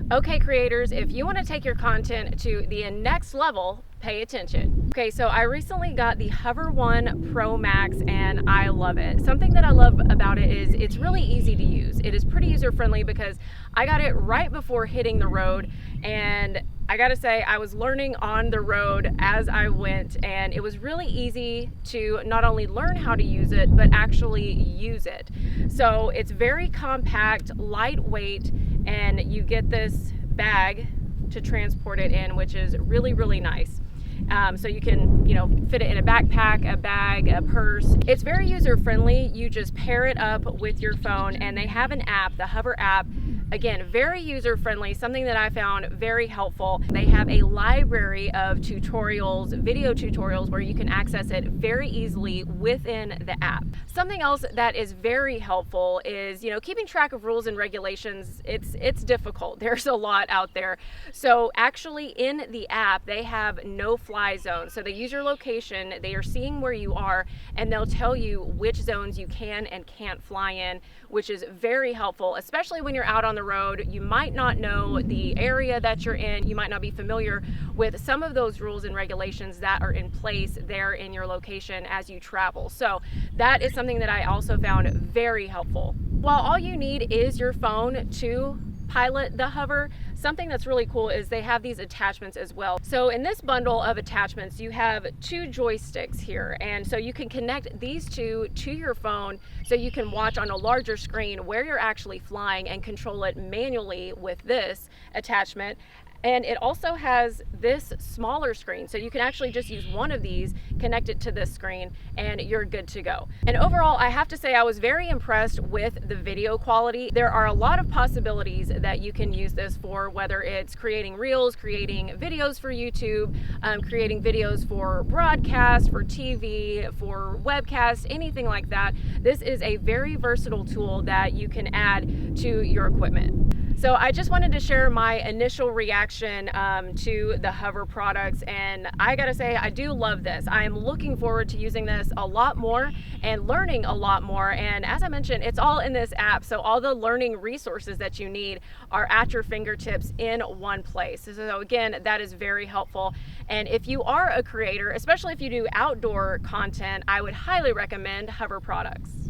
Okay, creators, if you want to take your content to the next level, pay attention. Okay, so I recently got the HOVERAir X1 Pro Max and I love it. Something that I love about it is it's really easy to use. It is pretty user friendly because I got it right before hitting the road, and I gotta say, I was learning on the road as I went, and it was really easy to not only learn how to use it, but actually use it. So it's very compact, lightweight, and you get this bag to transport it in, which is really, really nice. So you can, fit it in a backpack, a bag, a purse. It's very user friendly. You just pair it up with your phone, and they have an app, the HOVER app. Again, very user friendly, something that I found very helpful. They have a library of tutorials, video tutorials, where you can access it very easily within the app. Something else that is very helpful is, keeping track of rules and regulations. It's difficult. There's a lot out there. So actually in the app, they have no fly zone. So they use your location, they are seeing where you are, and they'll tell you which zones you can and can't fly in, which is very helpful, especially when you're out on the road. You might not know the area that you're in. You might not be familiar with some of those rules and regulations that are in place there in your location as you travel. So that is something that I also found very helpful. While all you need is your phone to pilot the HOVER, something that's really cool is they have these attachments as well. So in this bundle of attachments, you have 2 joysticks here, and so you can connect these two to your phone so you can watch on a larger screen where you're actually flying and control it manually with this attachment. And it also has this smaller screen, so you can actually just use one of these, connect it to this screen, and you're good to go. And overall, I have to say I was very impressed with the video quality. There are a lot of possibilities that you can use this for, whether it's creating reels, creating videos for YouTube, creating videos for broadcast, for TV, for webcast, anything like that. This is a very versatile tool that you can add to your equipment. So I just wanted to share my initial reaction to the HOVER products, and I gotta say I do love this. I am looking forward to using this a lot more and learning a lot more, and as I mentioned, it's all in this app, so all the learning resources that you need are at your fingertips in one place. So again, that is very helpful. And if you are a creator, especially if you do outdoor content, I would highly recommend HOVER products.